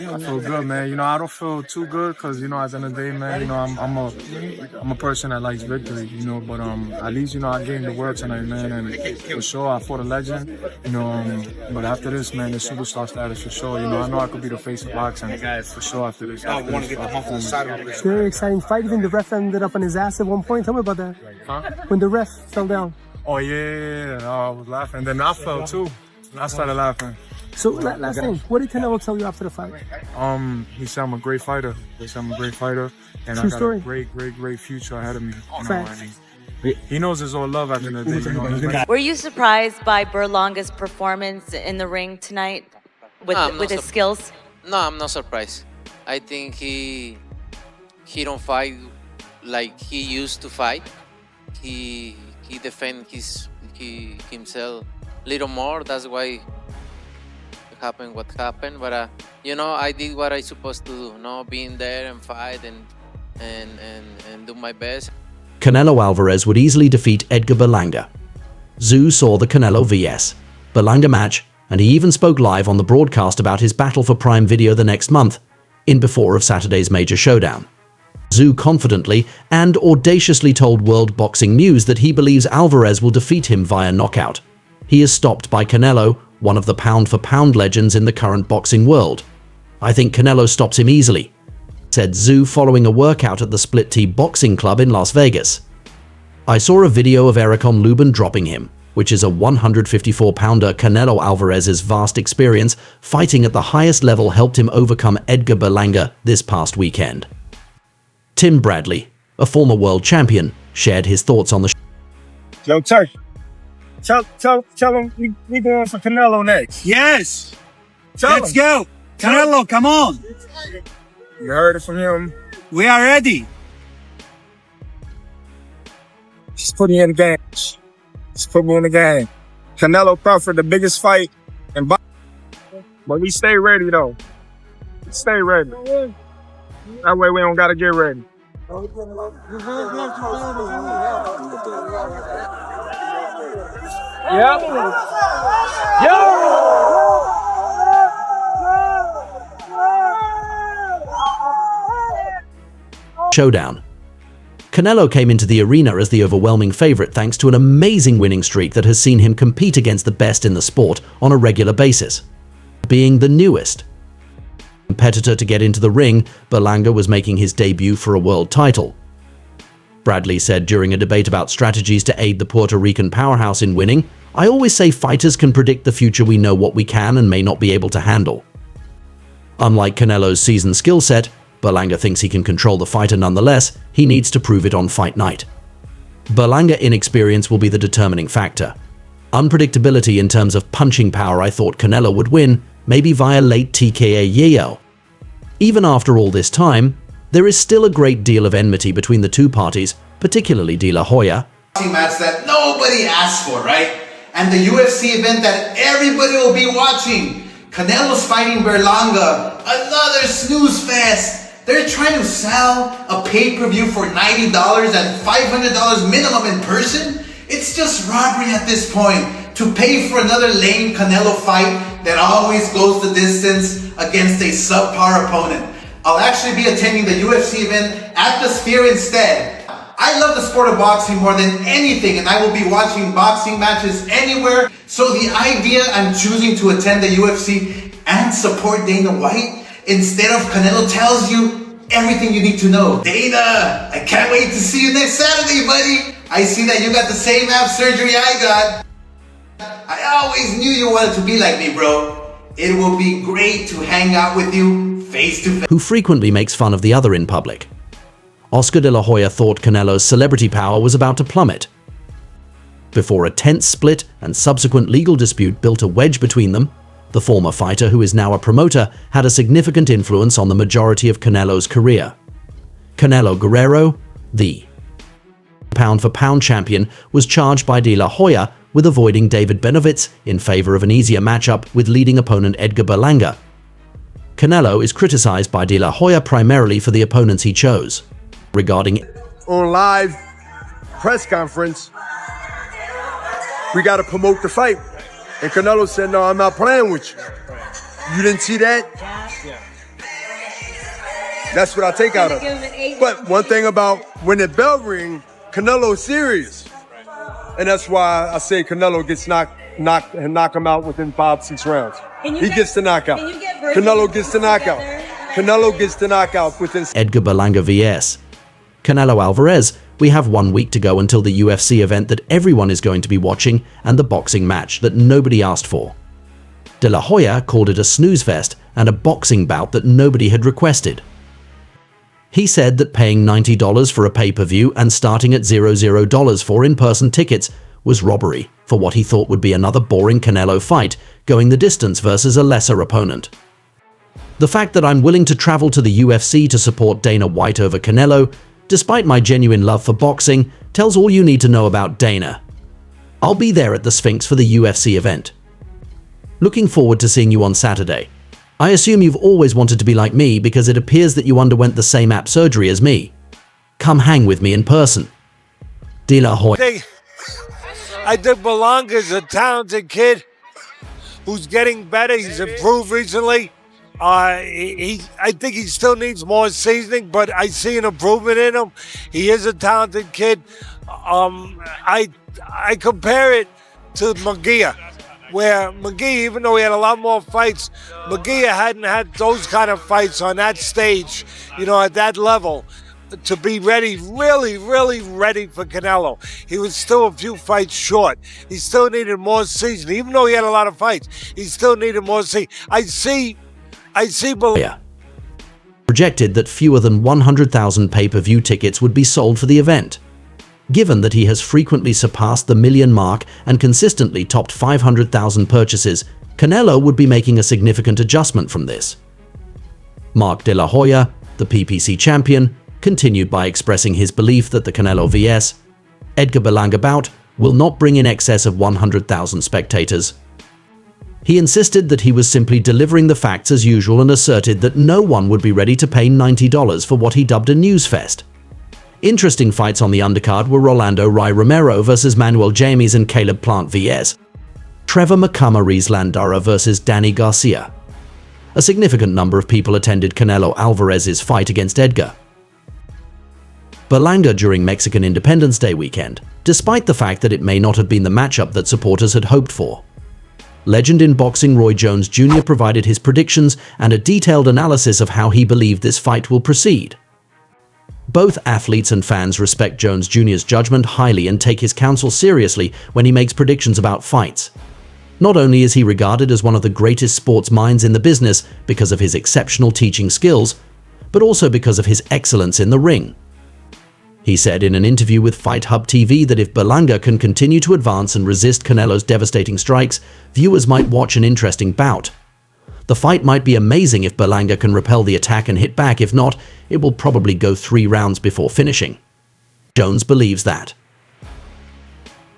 I feel good, man. You know, I don't feel too good because, you know, at the end of the day, man, you know, I'm a person that likes victory, you know, but at least, you know, I gained the world tonight, man, and for sure I fought a legend, you know, but after this, man, the superstar status for sure, you know, I know I could be the face of boxing for sure after this. I want to get the hump on the side of this. Very exciting fight. Even the ref ended up on his ass at one point. Tell me about that. Huh? When the ref fell down. Oh, yeah. Oh, I was laughing. Then I fell, too. I started laughing. So, last thing, what did Canelo tell you after the fight? He said I'm a great fighter. He said I'm a great fighter. And True I got story. a great future ahead of me. You know, Facts. and he knows it's all love at the end of the day. You know, he's like, Were you surprised by Berlanga's performance in the ring tonight with his skills? No, I'm not surprised. I think he don't fight like he used to fight. He defend himself a little more. That's why happened what happened. But you know, I did what I supposed to do. You know, being there and fight and do my best. Canelo Alvarez would easily defeat Edgar Berlanga. Tszyu saw the Canelo vs. Berlanga match, and he even spoke live on the broadcast about his battle for Prime Video the next month, in before of Saturday's major showdown. Tszyu confidently and audaciously told World Boxing News that he believes Alvarez will defeat him via knockout. He is stopped by Canelo, one of the pound-for-pound legends in the current boxing world. I think Canelo stops him easily, said Tszyu following a workout at the Split T Boxing Club in Las Vegas. I saw a video of Ericon Lubin dropping him, which is a 154-pounder. Canelo Alvarez's vast experience fighting at the highest level helped him overcome Edgar Berlanga this past weekend. Tim Bradley, a former world champion, shared his thoughts on the Yo, Turk, tell him we going for Canelo next. Yes. Let's go. Canelo, come on. You heard it from him. We are ready. Just put me in the game. Just put me in the game. Canelo Crawford, the biggest fight in boxing. But we stay ready, though. Stay ready. That way we don't got to get ready. Yep. showdown. Canelo came into the arena as the overwhelming favorite thanks to an amazing winning streak that has seen him compete against the best in the sport on a regular basis. Being the newest competitor to get into the ring, Berlanga was making his debut for a world title. Bradley said during a debate about strategies to aid the Puerto Rican powerhouse in winning, "I always say fighters can predict the future. We know what we can and may not be able to handle." Unlike Canelo's seasoned skill set, Berlanga thinks he can control the fighter nonetheless. He needs to prove it on fight night. Berlanga inexperience will be the determining factor. Unpredictability in terms of punching power. I thought Canelo would win, maybe via late TKO YEO. Even after all this time, there is still a great deal of enmity between the two parties, particularly De La Hoya. Match that nobody asked for, right? And the UFC event that everybody will be watching. Canelo's fighting Berlanga, another snooze fest. They're trying to sell a pay-per-view for $90 and $500 minimum in person. It's just robbery at this point to pay for another lame Canelo fight that always goes the distance against a subpar opponent. I'll actually be attending the UFC event at the Sphere instead. I love the sport of boxing more than anything, and I will be watching boxing matches anywhere. So the idea I'm choosing to attend the UFC and support Dana White instead of Canelo tells you everything you need to know. Dana, I can't wait to see you next Saturday, buddy. I see that you got the same ab surgery I got. I always knew you wanted to be like me, bro. It will be great to hang out with you face to face. Who frequently makes fun of the other in public. Oscar De La Hoya thought Canelo's celebrity power was about to plummet, before a tense split and subsequent legal dispute built a wedge between them. The former fighter, who is now a promoter, had a significant influence on the majority of Canelo's career. Canelo Guerrero, the pound-for-pound champion, was charged by De La Hoya with avoiding David Benavidez in favor of an easier matchup with leading opponent Edgar Berlanga. Canelo is criticized by De La Hoya primarily for the opponents he chose. Regarding on live press conference, we got to promote the fight. And Canelo said, "No, I'm not playing with you." You didn't see that? That's what I take out of it. But one thing about when the bell ring, Canelo's serious. And that's why I say Canelo gets knock him out within 5-6 rounds. He gets the knockout. Canelo gets the knockout. Canelo gets the knockout within... Edgar Berlanga vs. Canelo Alvarez. We have 1 week to go until the UFC event that everyone is going to be watching and the boxing match that nobody asked for. De La Hoya called it a snoozefest and a boxing bout that nobody had requested. He said that paying $90 for a pay-per-view and starting at $00 for in-person tickets was robbery for what he thought would be another boring Canelo fight going the distance versus a lesser opponent. The fact that I'm willing to travel to the UFC to support Dana White over Canelo, despite my genuine love for boxing, tells all you need to know about Dana. I'll be there at the Sphinx for the UFC event. Looking forward to seeing you on Saturday. I assume you've always wanted to be like me because it appears that you underwent the same app surgery as me. Come hang with me in person. De La Hoya. I think Berlanga's a talented kid who's getting better. He's improved recently. I think he still needs more seasoning, but I see an improvement in him. He is a talented kid. I compare it to Munguia, where Munguia, even though he had a lot more fights, Munguia hadn't had those kind of fights on that stage, at that level, to be ready, really, really ready for Canelo. He was still a few fights short. He still needed more seasoning. Even though he had a lot of fights, he still needed more seasoning. I see projected that fewer than 100,000 pay-per-view tickets would be sold for the event. Given that he has frequently surpassed the million mark and consistently topped 500,000 purchases, Canelo would be making a significant adjustment from this. Mark De La Hoya, the PPC champion, continued by expressing his belief that the Canelo vs. Edgar Berlanga bout will not bring in excess of 100,000 spectators. He insisted that he was simply delivering the facts as usual and asserted that no one would be ready to pay $90 for what he dubbed a newsfest. Interesting fights on the undercard were Rolando Ray Romero versus Manuel James and Caleb Plant vs. Trevor McCummary's Landara versus Danny Garcia. A significant number of people attended Canelo Alvarez's fight against Edgar Berlanga during Mexican Independence Day weekend, despite the fact that it may not have been the matchup that supporters had hoped for. Legend in boxing Roy Jones Jr. provided his predictions and a detailed analysis of how he believed this fight will proceed. Both athletes and fans respect Jones Jr.'s judgment highly and take his counsel seriously when he makes predictions about fights. Not only is he regarded as one of the greatest sports minds in the business because of his exceptional teaching skills, but also because of his excellence in the ring. He said in an interview with Fight Hub TV that if Berlanga can continue to advance and resist Canelo's devastating strikes, viewers might watch an interesting bout. The fight might be amazing if Berlanga can repel the attack and hit back. If not, it will probably go 3 rounds before finishing. Jones believes that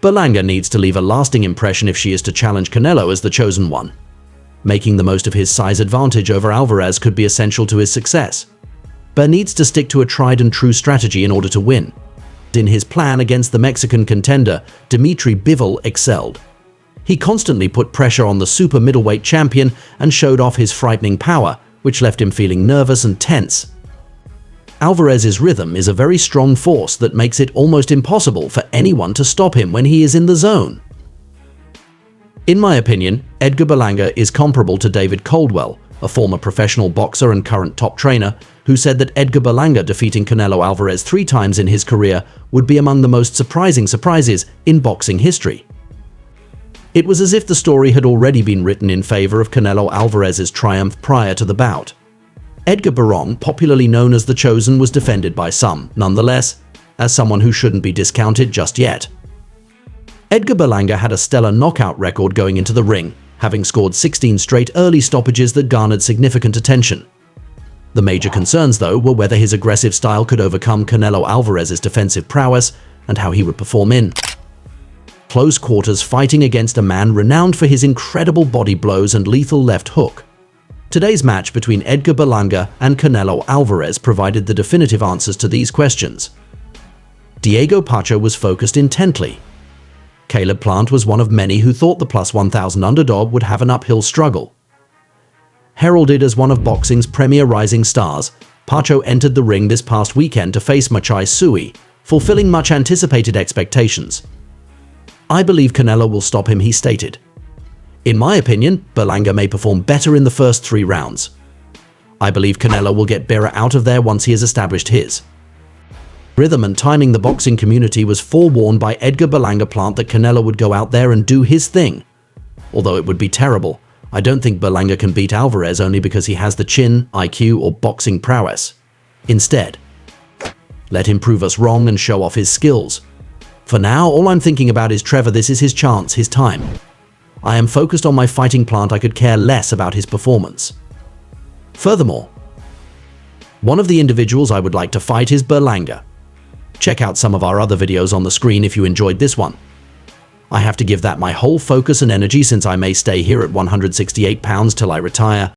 Berlanga needs to leave a lasting impression if she is to challenge Canelo as the chosen one. Making the most of his size advantage over Alvarez could be essential to his success. Ber needs to stick to a tried and true strategy in order to win. In his plan against the Mexican contender, Dimitri Bivol excelled. He constantly put pressure on the super middleweight champion and showed off his frightening power, which left him feeling nervous and tense. Alvarez's rhythm is a very strong force that makes it almost impossible for anyone to stop him when he is in the zone. In my opinion, Edgar Berlanga is comparable to David Caldwell, a former professional boxer and current top trainer, who said that Edgar Berlanga defeating Canelo Alvarez 3 times in his career would be among the most surprising surprises in boxing history. It was as if the story had already been written in favor of Canelo Alvarez's triumph prior to the bout. Edgar Berlanga, popularly known as The Chosen, was defended by some, nonetheless, as someone who shouldn't be discounted just yet. Edgar Berlanga had a stellar knockout record going into the ring, having scored 16 straight early stoppages that garnered significant attention. The major concerns, though, were whether his aggressive style could overcome Canelo Alvarez's defensive prowess and how he would perform in close quarters fighting against a man renowned for his incredible body blows and lethal left hook. Today's match between Edgar Berlanga and Canelo Alvarez provided the definitive answers to these questions. Diego Pacho was focused intently. Caleb Plant was one of many who thought the plus 1,000 underdog would have an uphill struggle. Heralded as one of boxing's premier rising stars, Pacho entered the ring this past weekend to face Machai Sui, fulfilling much anticipated expectations. I believe Canelo will stop him, he stated. In my opinion, Berlanga may perform better in the first 3 rounds. I believe Canelo will get Berra out of there once he has established his rhythm and timing. The boxing community was forewarned by Edgar Berlanga plant that Canelo would go out there and do his thing. Although it would be terrible, I don't think Berlanga can beat Alvarez only because he has the chin, IQ, or boxing prowess. Instead, let him prove us wrong and show off his skills. For now, all I'm thinking about is Trevor. This is his chance, his time. I am focused on my fighting plant. I could care less about his performance. Furthermore, one of the individuals I would like to fight is Berlanga. Check out some of our other videos on the screen if you enjoyed this one. I have to give that my whole focus and energy since I may stay here at 168 pounds till I retire.